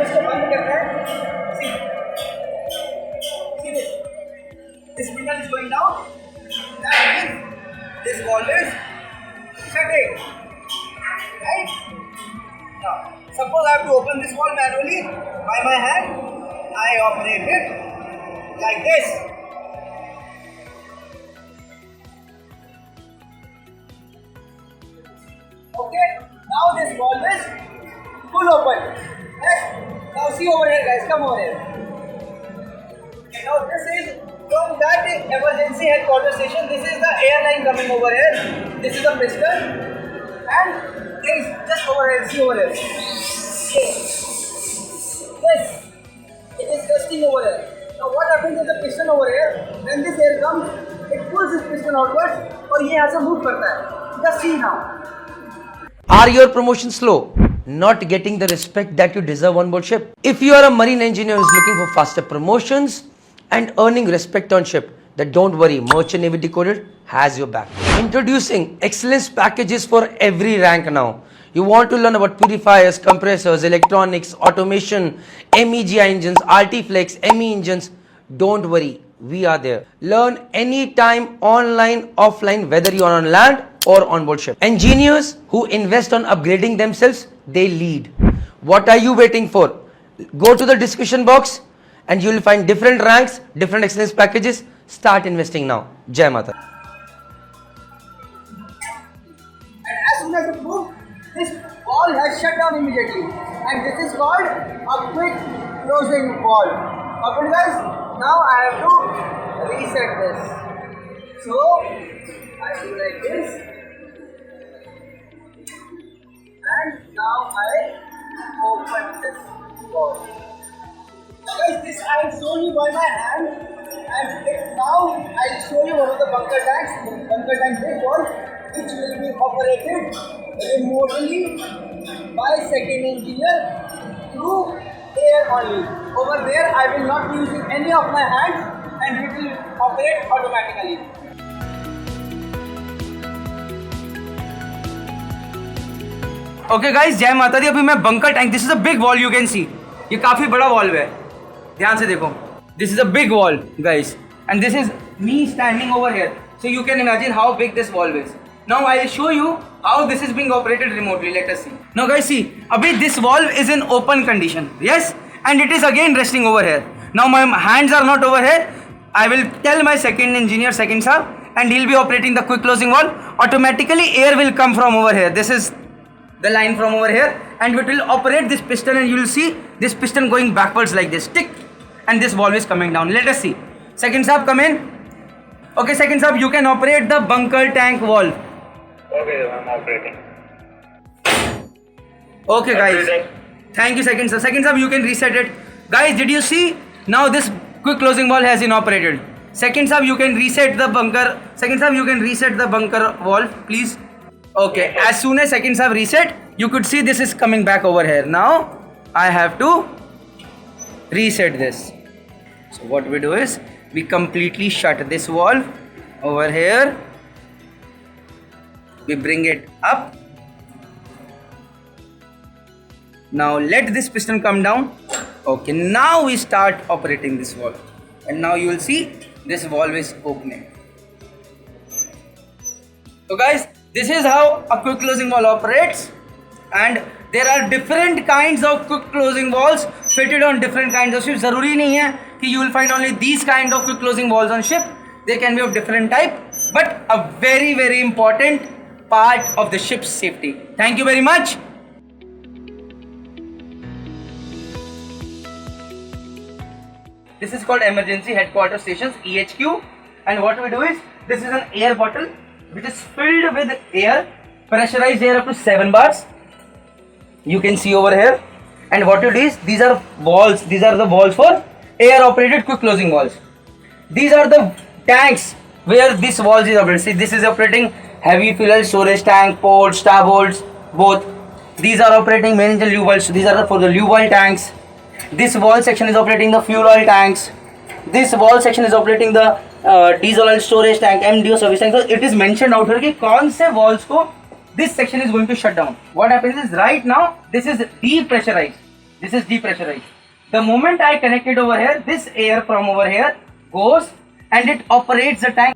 इसको बंद करना है. See this. This spindle is going down. That means this valve is shutting. Right? Now, suppose I have to open this valve manually by my hand. I operate it like this. Okay. Now this valve is full open. Yes. Now see over here, guys. Come over here. Now this is from that emergency headquarters station. This is the air line coming over here. This is the piston, and there is just over here. See over here. Yes, it is resting over here. Now what happens is the piston over here. When this air comes, it pulls this piston outwards, और ये यहाँ से move करता है. Just see now. Are your promotions slow? Not getting the respect that you deserve on board ship? If you are a marine engineer who is looking for faster promotions and earning respect on ship, then don't worry, Merchant Navy Decoded has your back. Introducing excellence packages for every rank now. You want to learn about purifiers, compressors, electronics, automation, MEGI engines, RT-Flex, ME engines. Don't worry, we are there. Learn anytime, online, offline, whether you are on land or on board ship. Engineers who invest on upgrading themselves, they lead. What are you waiting for? Go to the description box and you will find different ranks, different excellence packages. Start investing now. Jai Mata. And as soon as you move, this valve has shut down immediately. And this is called a quick closing valve. Okay guys, now I have to reset this. So, I do like this. And now I open this valve. Guys, this I have shown you by my hand, and now I will show you one of the bunker tank big valve, which will be operated remotely by second engineer through air only. Over there, I will not be using any of my hands, and it will operate automatically. Okay guys, जय माता दी. अभी मैं bunker tank, this is a big valve, you can see. ये काफी बड़ा valve है, ध्यान से देखो. This is a big valve guys, and this is me standing over here, so you can imagine how big this valve is. Now I will show you how this is being operated remotely. Let us see. Now guys see, अभी this valve is in open condition, yes, and it is again resting over here. Now my hands are not over here. I will tell my second engineer, second sir, and he'll be operating the quick closing valve. Automatically air will come from over here. This is the line from over here, and it will operate this piston, and you will see this piston going backwards like this, tick, and this valve is coming down. Let us see. Second sir, come in. Okay, second sir, you can operate the bunker tank valve. Okay, I'm operating. Okay guys, thank you second sir. Second sir, you can reset it. Guys, did you see? Now this quick closing valve has been operated. Second sir, you can reset the bunker. Second sir, you can reset the bunker valve, please. Okay, as soon as second sir reset, you could see this is coming back over here. Now I have to reset this. So what we do is we completely shut this valve over here. We bring it up. Now let this piston come down. Okay, now we start operating this valve, and now you will see this valve is opening. So guys, this is how a quick closing valve operates, and there are different kinds of quick closing valves fitted on different kinds of ships. जरूरी नहीं है कि you will find only these kind of quick closing valves on ship. They can be of different type, but a very very important part of the ship's safety. Thank you very much. This is called emergency headquarters stations, EHQ, and what we do is, this is an air bottle which is filled with air, pressurized air up to 7 bars. You can see over here, and what it is, these are valves. These are the valves for air operated quick closing valves. These are the tanks where this valve is operated. See, this is operating heavy fuel storage tank, ports, starboards, both. These are operating main engine lube oils. These are for the lube oil tanks. This valve section is operating the fuel oil tanks. This valve section is operating the diesel oil storage tank, MDO service tank. So it is mentioned out here कि कौन से valves को this section is going to shut down. What happens is right now this is depressurized. This is depressurized. The moment I connect it over here, this air from over here goes and it operates the tank.